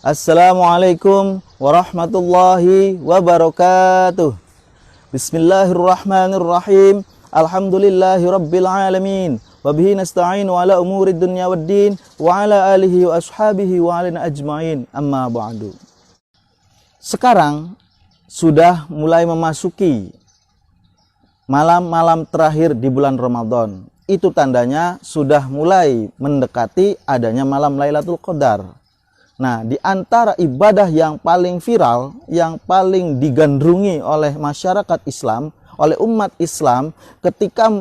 Assalamualaikum warahmatullahi wabarakatuh. Bismillahirrahmanirrahim. Alhamdulillahi rabbil alamin. Wabihi nasta'inu ala umuri dunya waddin. Wa ala alihi wa ashabihi wa alina ajma'in. Amma ba'du. Sekarang sudah mulai memasuki malam-malam terakhir di bulan Ramadan. Itu tandanya sudah mulai mendekati adanya malam Lailatul Qadar. Nah, di antara ibadah yang paling viral, yang paling digandrungi oleh masyarakat Islam, oleh umat Islam ketika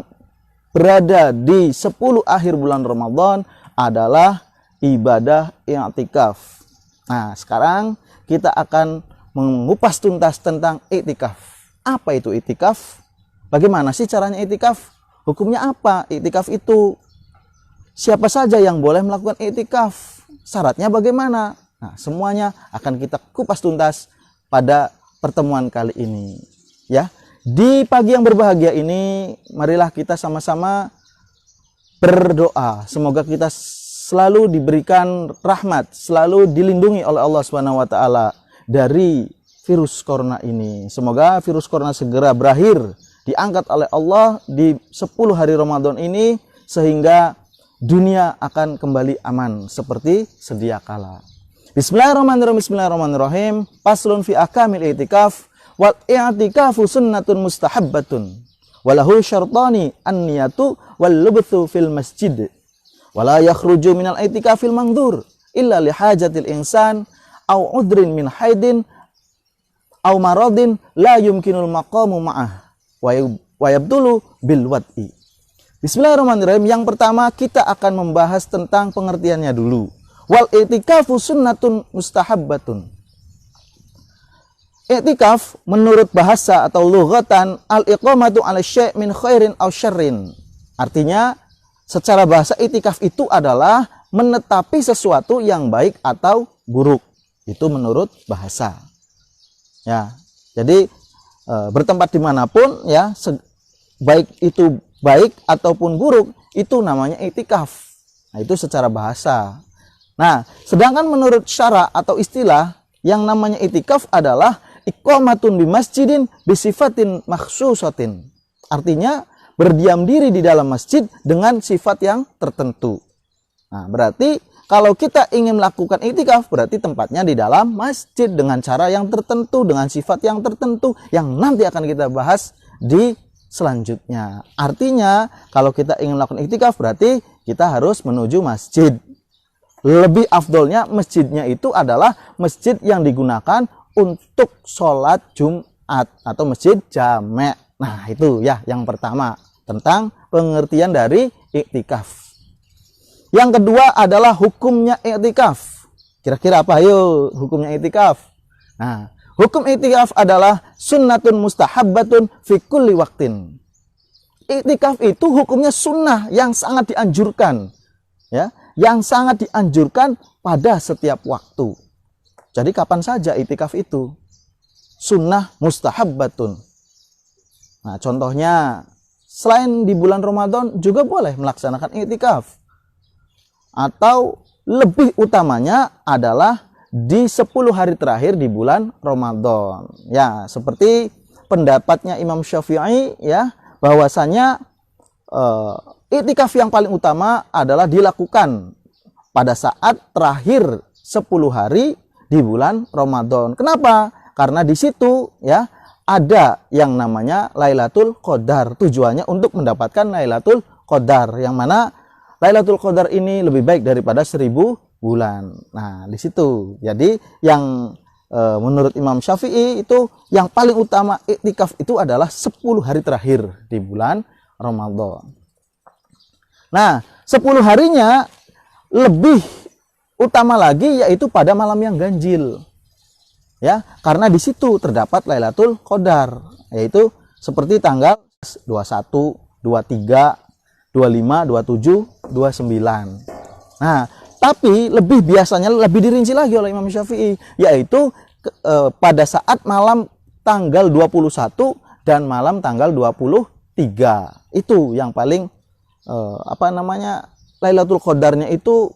berada di 10 akhir bulan Ramadan adalah ibadah i'tikaf. Nah, sekarang kita akan mengupas tuntas tentang i'tikaf. Apa itu i'tikaf? Bagaimana sih caranya i'tikaf? Hukumnya apa i'tikaf itu? Siapa saja yang boleh melakukan i'tikaf? Syaratnya bagaimana? Nah, semuanya akan kita kupas tuntas pada pertemuan kali ini. Ya, di pagi yang berbahagia ini, marilah kita sama-sama berdoa. Semoga kita selalu diberikan rahmat, selalu dilindungi oleh Allah Subhanahu wa taala dari virus corona ini. Semoga virus corona segera berakhir, diangkat oleh Allah di 10 hari Ramadan ini sehingga dunia akan kembali aman seperti sedia kala. Bismillahirrahmanirrahim. Bismillahirrahmanirrahim. Paslun fi akamil i'tikaf. Wal i'tikafu sunnatun mustahabbatun. Walahu syartani an-niyatu wal lubthu fil masjid. Wala yakhruju minal i'tikafil mangdur illa li hajatil insan au udrin min haidin au maradin la yumkinul maqamu ma'ah wa yabdulu bil wad'i. Bismillahirrahmanirrahim. Yang pertama kita akan membahas tentang pengertiannya dulu. Wal i'tikafu sunnatun mustahabbatun. I'tikaf menurut bahasa atau lughatan al-iqamatu 'ala syai' min khairin aw syarrin. Artinya secara bahasa i'tikaf itu adalah menetapi sesuatu yang baik atau buruk. Itu menurut bahasa. Ya. Jadi bertempat dimanapun ya, baik itu baik ataupun buruk, itu namanya i'tikaf. Nah, itu secara bahasa. Nah, sedangkan menurut syara atau istilah, yang namanya i'tikaf adalah iqamatun bi masjidin bi sifatin makhsusatin. Artinya berdiam diri di dalam masjid dengan sifat yang tertentu. Nah, berarti kalau kita ingin melakukan i'tikaf, berarti tempatnya di dalam masjid dengan cara yang tertentu, dengan sifat yang tertentu, yang nanti akan kita bahas di selanjutnya. Artinya kalau kita ingin melakukan i'tikaf berarti kita harus menuju masjid. Lebih afdolnya masjidnya itu adalah masjid yang digunakan untuk sholat Jumat atau masjid jamek. Nah, itu ya yang pertama tentang pengertian dari i'tikaf. Yang kedua adalah hukumnya i'tikaf. Kira-kira apa? Ayo, hukumnya i'tikaf. Nah, hukum i'tikaf adalah sunnatun mustahabbatun fi kulli waqtin. I'tikaf itu hukumnya sunnah yang sangat dianjurkan. Ya, yang sangat dianjurkan pada setiap waktu. Jadi kapan saja i'tikaf itu? Sunnah mustahabbatun. Nah, contohnya selain di bulan Ramadan juga boleh melaksanakan i'tikaf. Atau lebih utamanya adalah di 10 hari terakhir di bulan Ramadan. Ya, seperti pendapatnya Imam Syafi'i ya, bahwasanya i'tikaf yang paling utama adalah dilakukan pada saat terakhir 10 hari di bulan Ramadan. Kenapa? Karena di situ ya ada yang namanya Lailatul Qadar. Tujuannya untuk mendapatkan Lailatul Qadar, yang mana Lailatul Qadar ini lebih baik daripada 1000 bulan. Nah, di situ. Jadi yang menurut Imam Syafi'i itu yang paling utama i'tikaf itu adalah 10 hari terakhir di bulan Ramadan. Nah, 10 harinya lebih utama lagi yaitu pada malam yang ganjil. Ya, karena di situ terdapat Lailatul Qadar, yaitu seperti tanggal 21, 23, 25, 27, 29. Nah, tapi lebih biasanya lebih dirinci lagi oleh Imam Syafi'i, yaitu pada saat malam tanggal 21 dan malam tanggal 23. Itu yang paling Lailatul Qadarnya itu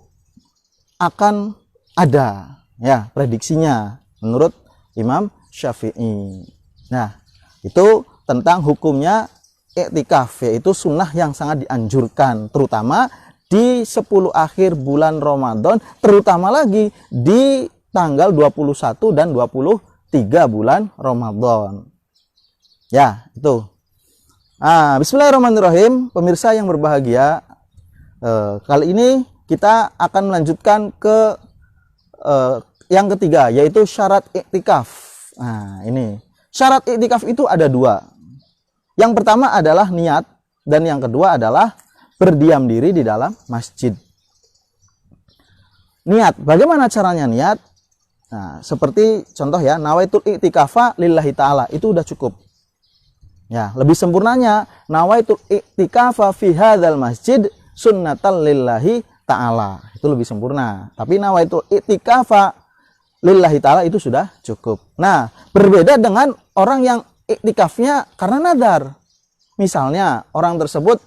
akan ada. Ya, prediksinya menurut Imam Syafi'i. Nah, itu tentang hukumnya iktikaf, yaitu sunnah yang sangat dianjurkan, terutama di 10 akhir bulan Ramadan, terutama lagi di tanggal 21 dan 23 bulan Ramadan. Ya, itu. Bismillahirrahmanirrahim, pemirsa yang berbahagia. Kali ini kita akan melanjutkan ke yang ketiga, yaitu syarat iktikaf. Nah, ini syarat iktikaf itu ada 2. Yang pertama adalah niat, dan yang kedua adalah berdiam diri di dalam masjid. Niat, bagaimana caranya niat? Nah, seperti contoh ya, nawaitul iktikafa lillahi ta'ala, itu udah cukup. Ya, lebih sempurnanya, nawaitul iktikafa fi hadzal masjid sunnatan lillahi ta'ala. Itu lebih sempurna. Tapi nawaitul iktikafa lillahi ta'ala itu sudah cukup. Nah, berbeda dengan orang yang iktikafnya karena nadar. Misalnya, orang tersebut,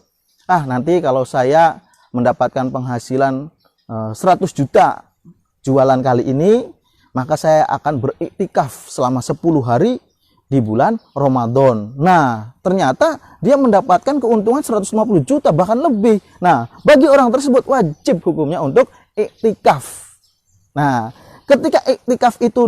nanti kalau saya mendapatkan penghasilan 100 juta jualan kali ini, maka saya akan beriktikaf selama 10 hari di bulan Ramadan. Nah, ternyata dia mendapatkan keuntungan 150 juta, bahkan lebih. Nah, bagi orang tersebut wajib hukumnya untuk iktikaf. Nah, ketika iktikaf itu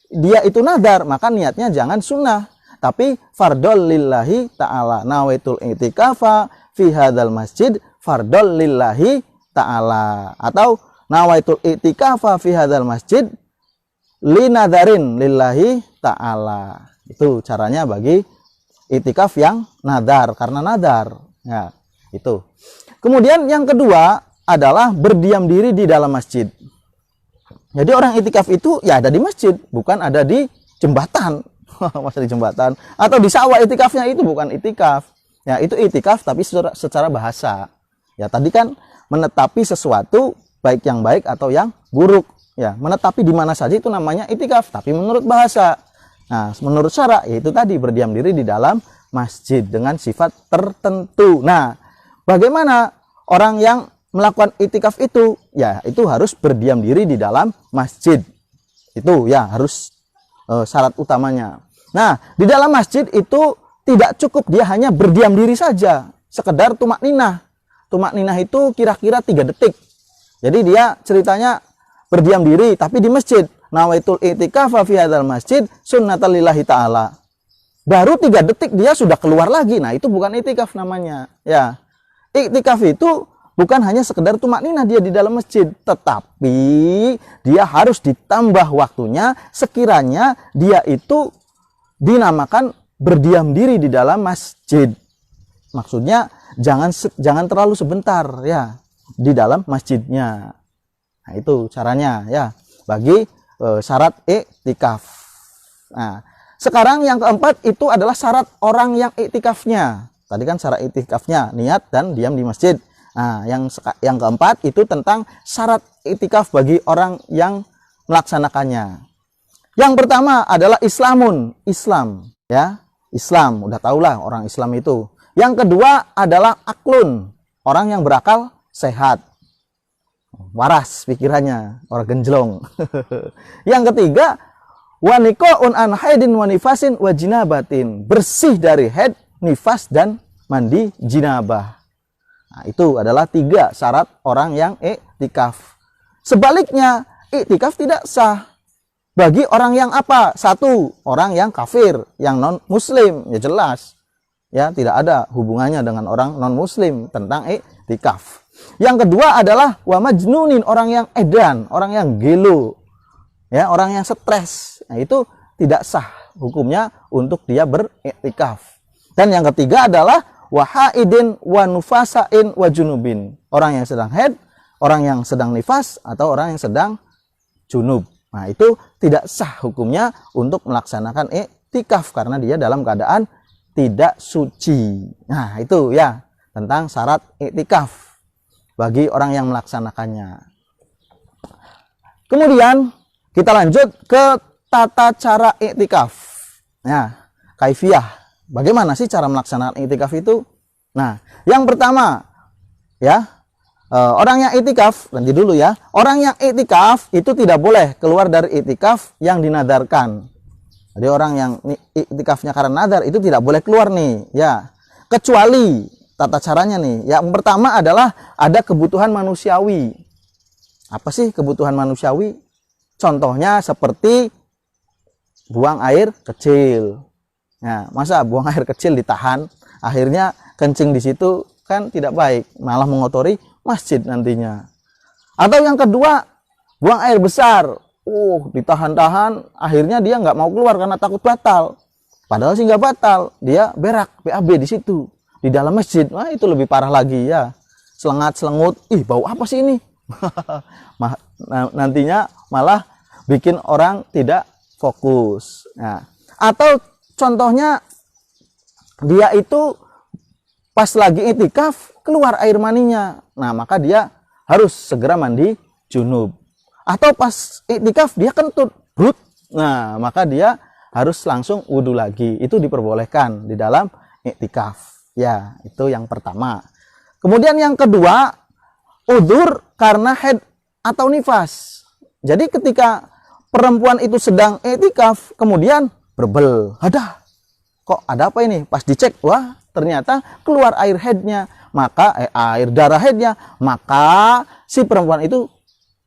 dia itu nadar, maka niatnya jangan sunnah, tapi fardol lillahi ta'ala. Nawaitul iktikafa fi hadzal masjid fardol lillahi ta'ala. Atau nawaitul iktikafa fi hadzal masjid linadarin lillahi ta'ala. Itu caranya bagi iktikaf yang nadar, karena nadar. Ya, itu. Kemudian yang kedua adalah berdiam diri di dalam masjid. Jadi orang iktikaf itu ya ada di masjid, bukan ada di jembatan. Masa di jembatan atau di sawah. Iktikafnya itu bukan iktikaf. Ya, itu iktikaf tapi secara bahasa. Ya, tadi kan menetapi sesuatu baik yang baik atau yang buruk. Ya, menetapi di mana saja itu namanya iktikaf, tapi menurut bahasa. Nah, menurut syara yaitu tadi berdiam diri di dalam masjid dengan sifat tertentu. Nah, bagaimana orang yang melakukan iktikaf itu? Ya, itu harus berdiam diri di dalam masjid. Itu ya harus syarat utamanya. Nah, di dalam masjid itu tidak cukup dia hanya berdiam diri saja, sekedar tumak ninah. Tumak ninah itu kira-kira 3 detik. Jadi dia ceritanya berdiam diri tapi di masjid. Nawaitul i'tikafa fi hadzal masjid sunnatan lillahi ta'ala. Baru 3 detik dia sudah keluar lagi. Nah, itu bukan i'tikaf namanya. Ya. I'tikaf itu bukan hanya sekedar tumak ninah dia di dalam masjid, tetapi dia harus ditambah waktunya sekiranya dia itu dinamakan berdiam diri di dalam masjid. Maksudnya jangan terlalu sebentar ya di dalam masjidnya. Nah, itu caranya ya bagi syarat iktikaf. Nah, sekarang yang keempat itu adalah syarat orang yang iktikafnya. Tadi kan syarat iktikafnya niat dan diam di masjid. Nah, yang keempat itu tentang syarat iktikaf bagi orang yang melaksanakannya. Yang pertama adalah Islam, ya. Islam, udah tahulah orang Islam itu. Yang kedua adalah aklun, orang yang berakal sehat. Waras pikirannya, orang genjlong. Yang ketiga, wanikoun an haidin wa nifasin wa jinabatin, bersih dari haid, nifas dan mandi jinabah. Nah, itu adalah 3 syarat orang yang iktikaf. Sebaliknya, iktikaf tidak sah bagi orang yang apa? 1, orang yang kafir, yang non muslim, ya jelas. Ya, tidak ada hubungannya dengan orang non muslim tentang iktikaf. Yang kedua adalah wa majnunin, orang yang edan, orang yang gelo. Ya, orang yang stres. Nah, itu tidak sah hukumnya untuk dia beriktikaf. Dan yang ketiga adalah wa haidin wa nufasain wa junubin, orang yang sedang haid, orang yang sedang nifas atau orang yang sedang junub. Nah, itu tidak sah hukumnya untuk melaksanakan iktikaf karena dia dalam keadaan tidak suci. Nah, itu ya tentang syarat iktikaf bagi orang yang melaksanakannya. Kemudian kita lanjut ke tata cara iktikaf. Nah, kaifiyah. Bagaimana sih cara melaksanakan iktikaf itu? Nah, yang pertama ya, Orang yang itikaf, nanti dulu ya. Orang yang itikaf itu tidak boleh keluar dari itikaf yang dinadarkan. Jadi orang yang itikafnya karena nadar itu tidak boleh keluar nih, ya. Kecuali tata caranya nih. Yang pertama adalah ada kebutuhan manusiawi. Apa sih kebutuhan manusiawi? Contohnya seperti buang air kecil. Nah, masa buang air kecil ditahan, akhirnya kencing di situ kan tidak baik, malah mengotori masjid nantinya. Atau yang kedua, buang air besar. Ditahan-tahan, akhirnya dia nggak mau keluar karena takut batal. Padahal sih nggak batal, dia berak, BAB di situ, di dalam masjid. Wah, itu lebih parah lagi ya. Selengat-selengut, bau apa sih ini? Nantinya malah bikin orang tidak fokus. Nah, atau contohnya dia itu pas lagi itikaf keluar air maninya. Nah, maka dia harus segera mandi junub. Atau pas iktikaf dia kentut, brut. Nah, maka dia harus langsung wudhu lagi. Itu diperbolehkan di dalam iktikaf. Ya, itu yang pertama. Kemudian yang kedua, udzur karena haid atau nifas. Jadi ketika perempuan itu sedang iktikaf, kemudian berbel, kok ada apa ini? Pas dicek, wah ternyata keluar air haidnya, maka air darah haidnya, maka si perempuan itu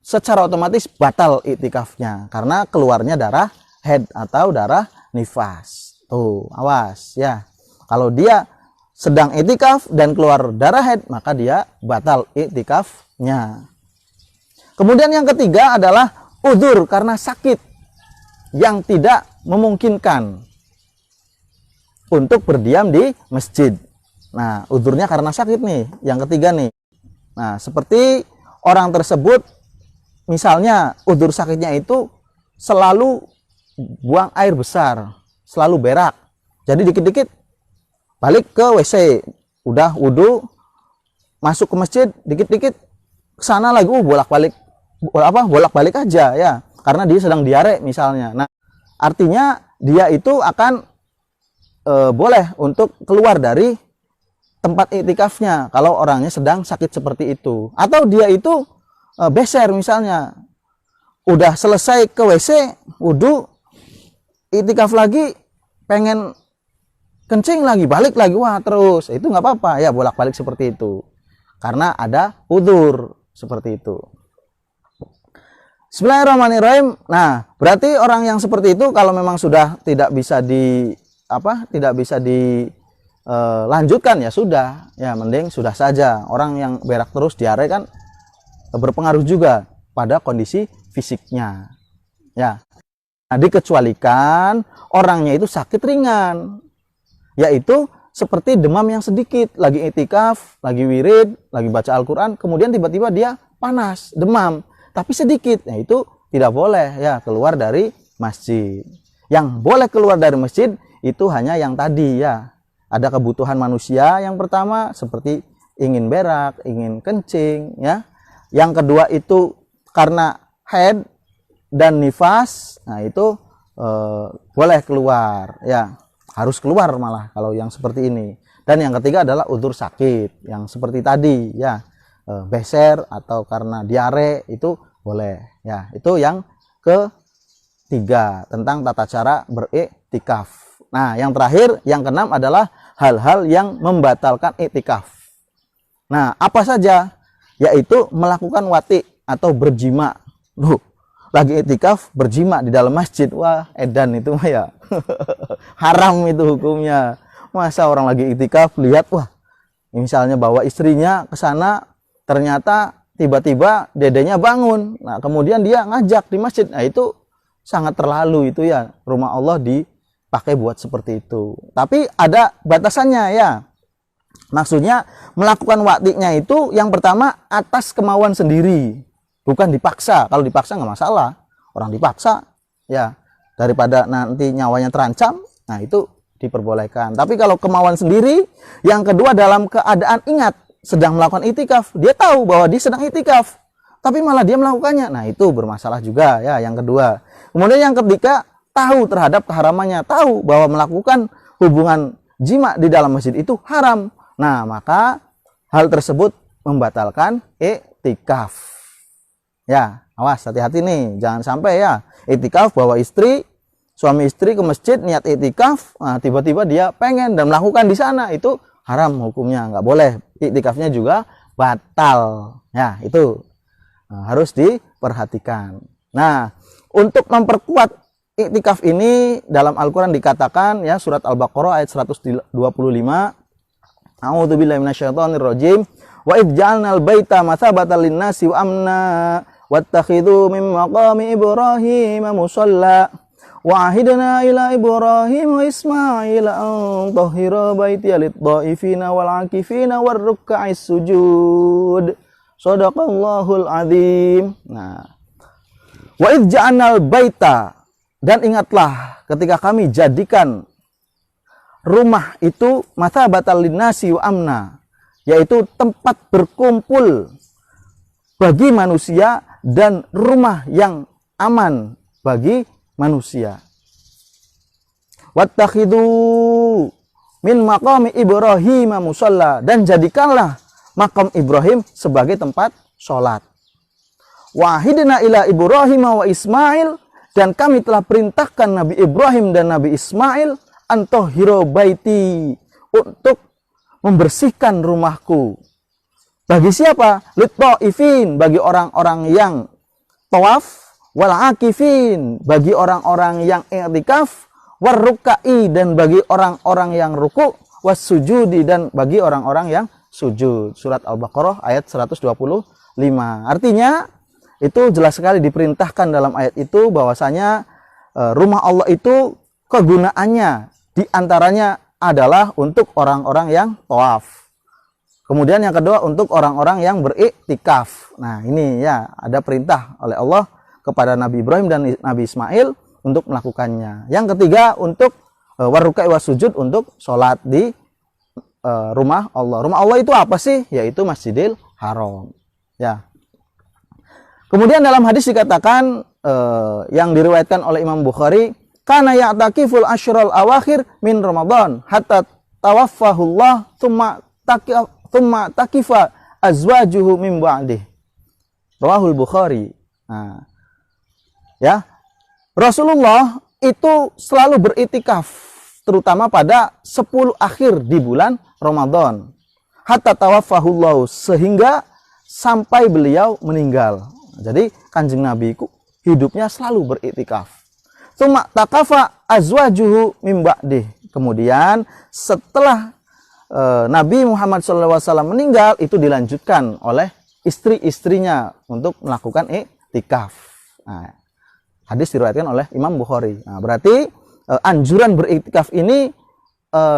secara otomatis batal iktikafnya karena keluarnya darah haid atau darah nifas. Tuh, awas ya. Kalau dia sedang iktikaf dan keluar darah haid, maka dia batal iktikafnya. Kemudian yang ketiga adalah udzur karena sakit yang tidak memungkinkan untuk berdiam di masjid. Nah, udzurnya karena sakit nih, yang ketiga nih. Nah, seperti orang tersebut misalnya udzur sakitnya itu selalu buang air besar, selalu berak. Jadi dikit-dikit balik ke WC, udah wudhu, masuk ke masjid, dikit-dikit ke sana lagi, bolak-balik aja ya, karena dia sedang diare misalnya. Nah, artinya dia itu akan boleh untuk keluar dari tempat iktikafnya kalau orangnya sedang sakit seperti itu. Atau dia itu beser misalnya, udah selesai ke WC, wudhu, iktikaf lagi, pengen kencing lagi, balik lagi, wah terus, itu nggak apa-apa ya, bolak-balik seperti itu karena ada udzur seperti itu. Bismillahirrahmanirrahim. Nah, berarti orang yang seperti itu kalau memang sudah tidak bisa dilanjutkan ya sudah, ya mending sudah saja. Orang yang berak terus diare kan berpengaruh juga pada kondisi fisiknya ya. Nah, dikecualikan orangnya itu sakit ringan, yaitu seperti demam yang sedikit, lagi iktikaf, lagi wirid, lagi baca Al-Quran, kemudian tiba-tiba dia panas, demam, tapi sedikit. Nah, itu tidak boleh ya keluar dari masjid. Yang boleh keluar dari masjid itu hanya yang tadi ya. Ada kebutuhan manusia yang pertama seperti ingin berak, ingin kencing ya. Yang kedua itu karena haid dan nifas. Nah, itu boleh keluar ya. Harus keluar malah kalau yang seperti ini. Dan yang ketiga adalah udzur sakit yang seperti tadi ya. Beser atau karena diare itu boleh ya. Itu yang ketiga tentang tata cara beriktikaf. Nah, yang terakhir, yang keenam adalah hal-hal yang membatalkan iktikaf. Nah, apa saja? Yaitu melakukan wati atau berjima. Lagi iktikaf berjima di dalam masjid, wah edan itu mah ya. Haram itu hukumnya. Masa orang lagi iktikaf lihat, wah misalnya bawa istrinya ke sana, ternyata tiba-tiba dedenya bangun. Nah, kemudian dia ngajak di masjid. Nah, itu sangat terlalu itu ya. Rumah Allah dipakai buat seperti itu. Tapi ada batasannya ya. Maksudnya melakukan waktinya itu yang pertama atas kemauan sendiri, bukan dipaksa. Kalau dipaksa nggak masalah, orang dipaksa ya daripada nanti nyawanya terancam, nah itu diperbolehkan. Tapi kalau kemauan sendiri, yang kedua dalam keadaan ingat sedang melakukan itikaf, dia tahu bahwa dia sedang itikaf, tapi malah dia melakukannya, nah itu bermasalah juga ya. Yang kedua, kemudian yang ketiga tahu terhadap keharamannya, tahu bahwa melakukan hubungan jima di dalam masjid itu haram. Nah, maka hal tersebut membatalkan iktikaf. Ya, awas, hati-hati nih, jangan sampai ya iktikaf bawa istri, suami istri ke masjid niat iktikaf, nah, tiba-tiba dia pengen dan melakukan di sana, itu haram hukumnya, nggak boleh. Iktikafnya juga batal. Ya, itu harus diperhatikan. Nah, untuk memperkuat iktikaf ini dalam Al-Qur'an dikatakan ya, surat Al-Baqarah ayat 125, A'udzubillahi minasyaitonirrajim. Wa idh ja'alnal baita matsabatan lin-nasi wa amna wattakhidhu min maqami Ibrahim musalla wa ahidna ila Ibrahim wa Ismail an tahhira baitiya lit-dhaifina wal 'akifina war ruk'is sujud. Shadaqallahul azim. Nah, wa idh ja'alnal baita, dan ingatlah ketika kami jadikan rumah itu matsabatan linnasi wa amna, yaitu tempat berkumpul bagi manusia dan rumah yang aman bagi manusia. Wattakhidhu min maqami Ibrahim musalla, dan jadikanlah makam Ibrahim sebagai tempat sholat. Wahidna ila Ibrahim wa Ismail, dan kami telah perintahkan Nabi Ibrahim dan Nabi Ismail antahhiro baiti, untuk membersihkan rumahku. Bagi siapa? Lit-ta'ifin, bagi orang-orang yang tawaf, wal akifin, bagi orang-orang yang i'tikaf, war ruk'i, dan bagi orang-orang yang ruku', was sujudi, dan bagi orang-orang yang sujud. Surat Al-Baqarah ayat 125. Artinya itu jelas sekali diperintahkan dalam ayat itu bahwasanya rumah Allah itu kegunaannya diantaranya adalah untuk orang-orang yang tawaf. Kemudian yang kedua untuk orang-orang yang beriktikaf. Nah, ini ya ada perintah oleh Allah kepada Nabi Ibrahim dan Nabi Ismail untuk melakukannya. Yang ketiga untuk warrukai wasujud, untuk sholat di rumah Allah. Rumah Allah itu apa sih? Yaitu Masjidil Haram. Ya. Kemudian dalam hadis dikatakan yang diriwayatkan oleh Imam Bukhari, kana ya'takiful asyral awakhir min Ramadan hatta tawaffahullah thumma takifa azwajuhu min ba'dih. Rawahul Bukhari. Nah, ya. Rasulullah itu selalu beriktikaf terutama pada 10 akhir di bulan Ramadan. Hatta tawaffahullah, sehingga sampai beliau meninggal. Jadi Kanjeng Nabi hidupnya selalu beriktikaf. Tsumma takafa azwajuhu mim ba'dih. Kemudian setelah Nabi Muhammad SAW meninggal, itu dilanjutkan oleh istri-istrinya untuk melakukan iktikaf. Nah, hadis diriwayatkan oleh Imam Bukhari. Nah, berarti anjuran beriktikaf ini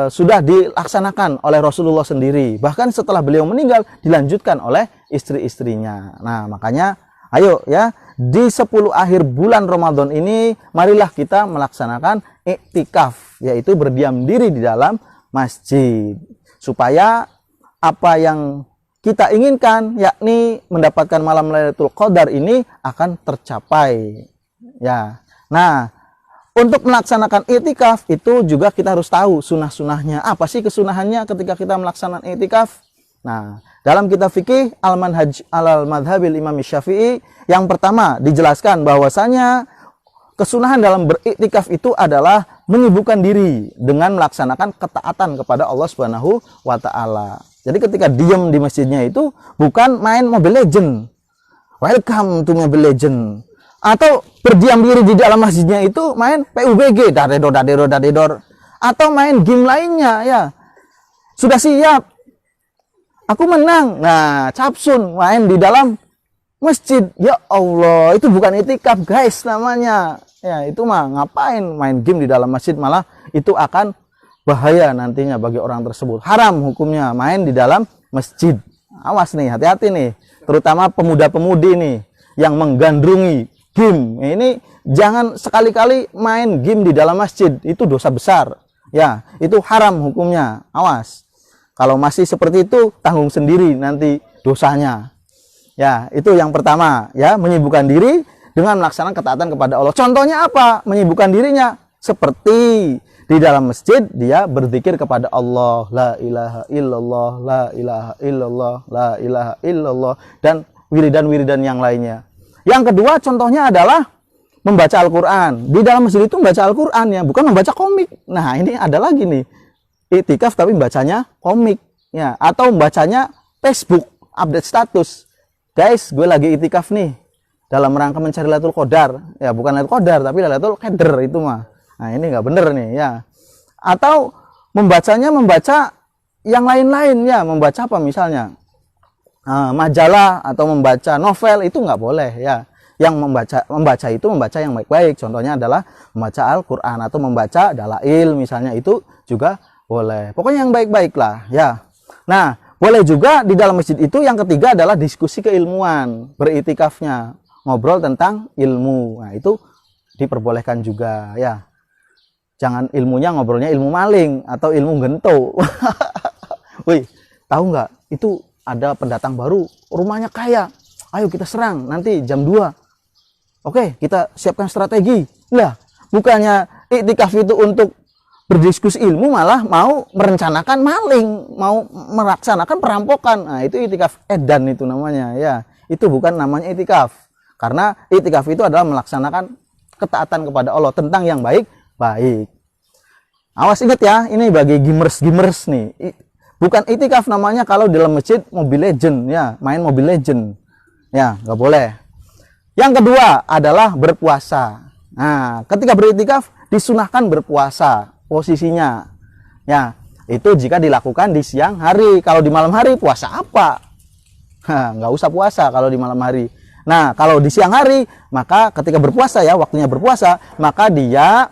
sudah dilaksanakan oleh Rasulullah sendiri. Bahkan setelah beliau meninggal dilanjutkan oleh istri-istrinya. Nah, makanya ayo ya, di 10 akhir bulan Ramadan ini marilah kita melaksanakan iktikaf, yaitu berdiam diri di dalam masjid, supaya apa yang kita inginkan, yakni mendapatkan malam Lailatul Qadar ini, akan tercapai. Ya. Nah, untuk melaksanakan iktikaf itu juga kita harus tahu sunah-sunahnya. Apa sih kesunahannya ketika kita melaksanakan iktikaf? Nah, dalam kitab fikih Al-Manhaj Al-Madhabil Imam Syafi'i, yang pertama dijelaskan bahwasanya kesunahan dalam beriktikaf itu adalah menyibukkan diri dengan melaksanakan ketaatan kepada Allah Subhanahu wa taala. Jadi ketika diam di masjidnya itu bukan main Mobile Legend. Welcome to Mobile Legend. Atau berdiam diri di dalam masjidnya itu main PUBG, dadedor. Atau main game lainnya ya. Sudah siap, aku menang. Nah, capsun main di dalam masjid. Ya Allah, itu bukan itikaf guys namanya. Ya, itu mah ngapain main game di dalam masjid, malah itu akan bahaya nantinya bagi orang tersebut. Haram hukumnya main di dalam masjid. Awas nih, hati-hati nih. Terutama pemuda-pemudi nih yang menggandrungi game. Ini jangan sekali-kali main game di dalam masjid. Itu dosa besar. Ya, itu haram hukumnya. Awas. Kalau masih seperti itu, tanggung sendiri nanti dosanya. Ya, itu yang pertama, ya, menyibukkan diri dengan melaksanakan ketaatan kepada Allah. Contohnya apa? Menyibukkan dirinya seperti di dalam masjid dia berzikir kepada Allah, la ilaha illallah, la ilaha illallah, la ilaha illallah, dan wiridan-wiridan yang lainnya. Yang kedua contohnya adalah membaca Al-Quran. Di dalam masjid itu membaca Al-Quran ya, bukan membaca komik. Nah ini ada lagi nih, iktikaf tapi bacanya komik ya, atau membacanya Facebook, update status. Guys, gue lagi iktikaf nih dalam rangka mencari Lailatul Qadar. Ya bukan Lailatul Qadar tapi Lailatul Qadar itu mah. Nah ini nggak bener nih ya. Atau membacanya membaca yang lain-lain ya, membaca apa misalnya majalah atau membaca novel, itu nggak boleh ya. Yang membaca itu membaca yang baik-baik. Contohnya adalah membaca Al-Quran atau membaca dalail misalnya, itu juga boleh. Pokoknya yang baik-baik lah ya. Nah boleh juga di dalam masjid itu. Yang ketiga adalah diskusi keilmuan, beritikafnya ngobrol tentang ilmu. Nah itu diperbolehkan juga ya. Jangan ilmunya ngobrolnya ilmu maling atau ilmu gento. Wih, tahu nggak? Itu ada pendatang baru, rumahnya kaya. Ayo kita serang nanti jam 2. Oke, kita siapkan strategi. Lah, bukannya iktikaf itu untuk berdiskusi ilmu, malah mau merencanakan maling, mau melaksanakan perampokan. Nah, itu iktikaf edan itu namanya ya. Itu bukan namanya iktikaf. Karena iktikaf itu adalah melaksanakan ketaatan kepada Allah tentang yang baik. Awas ingat ya, ini bagi gamers nih. Bukan iktikaf namanya kalau dalam masjid Mobile Legend ya, main Mobile Legend. Ya, nggak boleh. Yang kedua adalah berpuasa. Nah, ketika beriktikaf disunahkan berpuasa posisinya. Ya, itu jika dilakukan di siang hari. Kalau di malam hari puasa apa? Nggak usah puasa kalau di malam hari. Nah, kalau di siang hari, maka ketika berpuasa ya, waktunya berpuasa, maka dia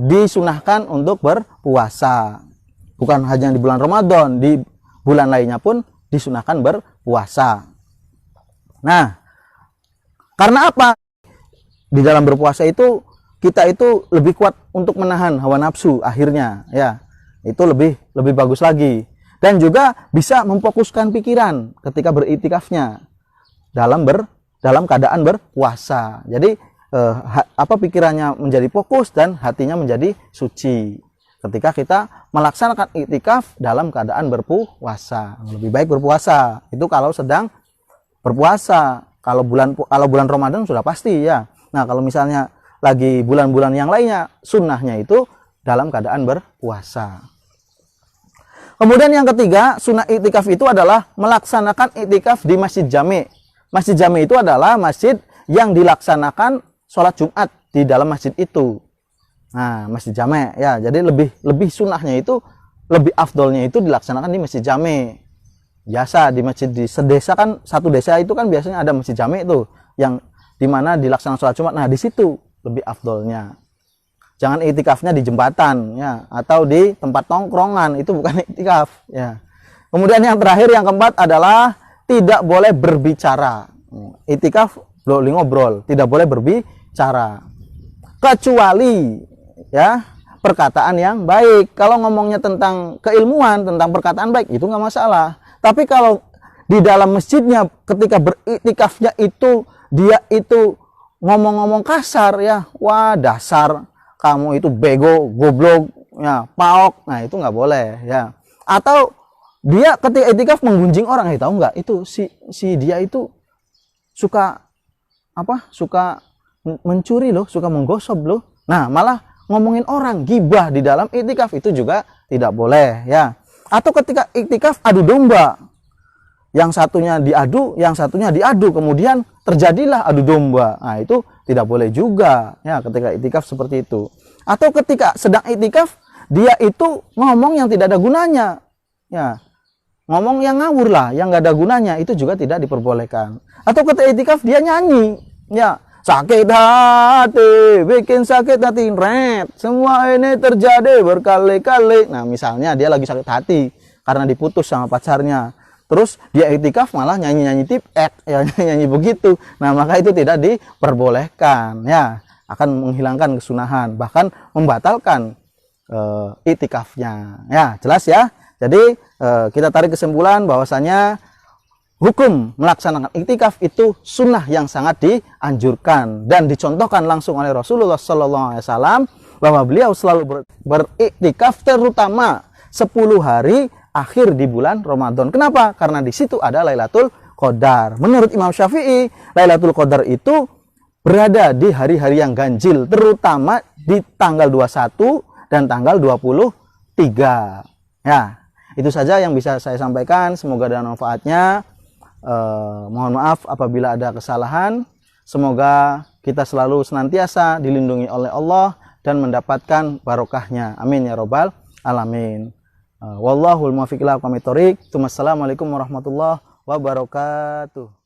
disunahkan untuk berpuasa. Bukan hanya di bulan Ramadan, di bulan lainnya pun disunahkan berpuasa. Nah, karena apa? Di dalam berpuasa itu kita itu lebih kuat untuk menahan hawa nafsu akhirnya ya. Itu lebih bagus lagi. Dan juga bisa memfokuskan pikiran ketika beriktikafnya dalam keadaan berpuasa. Jadi pikirannya menjadi fokus dan hatinya menjadi suci ketika kita melaksanakan iktikaf dalam keadaan berpuasa. Lebih baik berpuasa itu kalau sedang berpuasa. Kalau bulan Ramadan sudah pasti ya. Nah, kalau misalnya lagi bulan-bulan yang lainnya, sunnahnya itu dalam keadaan berpuasa. Kemudian yang ketiga, sunnah iktikaf itu adalah melaksanakan iktikaf di masjid jami'. Masjid jami' itu adalah masjid yang dilaksanakan sholat Jumat di dalam masjid itu. Nah, masjid jami' ya. Jadi lebih sunnahnya itu, lebih afdolnya itu dilaksanakan di masjid jami'. Biasa di masjid di sedesa kan, satu desa itu kan biasanya ada masjid jami' itu yang dimana dilaksanakan sholat Jumat. Nah, di situ lebih afdolnya. Jangan iktikafnya di jembatan ya, atau di tempat tongkrongan, itu bukan iktikaf ya. Kemudian yang terakhir, yang keempat adalah tidak boleh berbicara. Iktikaf boleh ngobrol, tidak boleh berbicara. Kecuali ya perkataan yang baik. Kalau ngomongnya tentang keilmuan, tentang perkataan baik, itu nggak masalah. Tapi kalau di dalam masjidnya ketika beriktikafnya itu dia itu ngomong-ngomong kasar ya, wah dasar kamu itu bego, goblok, ya, paok. Nah, itu nggak boleh ya. Atau dia ketika iktikaf menggunjing orang, tahu nggak? Itu si dia itu suka suka mencuri loh, suka menggosok loh. Nah, malah ngomongin orang, gibah di dalam iktikaf, itu juga tidak boleh ya. Atau ketika iktikaf adu domba, yang satunya diadu, kemudian terjadilah adu domba. Nah, itu tidak boleh juga ya ketika iktikaf seperti itu. Atau ketika sedang iktikaf dia itu ngomong yang tidak ada gunanya ya, ngomong yang ngawur lah, yang nggak ada gunanya, itu juga tidak diperbolehkan. Atau ketika iktikaf dia nyanyi ya, sakit hati, bikin sakit hati, semua ini terjadi berkali-kali. Nah, misalnya dia lagi sakit hati karena diputus sama pacarnya, terus dia iktikaf malah nyanyi-nyanyi ya, nyanyi begitu. Nah, maka itu tidak diperbolehkan ya, akan menghilangkan kesunahan, bahkan membatalkan iktikafnya ya. Jelas ya. Jadi kita tarik kesimpulan bahwasanya hukum melaksanakan iktikaf itu sunnah yang sangat dianjurkan dan dicontohkan langsung oleh Rasulullah SAW bahwa beliau selalu beriktikaf terutama 10 hari akhir di bulan Ramadan. Kenapa? Karena di situ ada Lailatul Qadar. Menurut Imam Syafi'i, Lailatul Qadar itu berada di hari-hari yang ganjil, terutama di tanggal 21 dan tanggal 23. Ya, itu saja yang bisa saya sampaikan. Semoga ada manfaatnya. Mohon maaf apabila ada kesalahan. Semoga kita selalu senantiasa dilindungi oleh Allah dan mendapatkan barokahnya. Amin ya robbal alamin. Wallahul muwaffiq ila aqwamit thoriq. Assalamualaikum warahmatullahi wabarakatuh.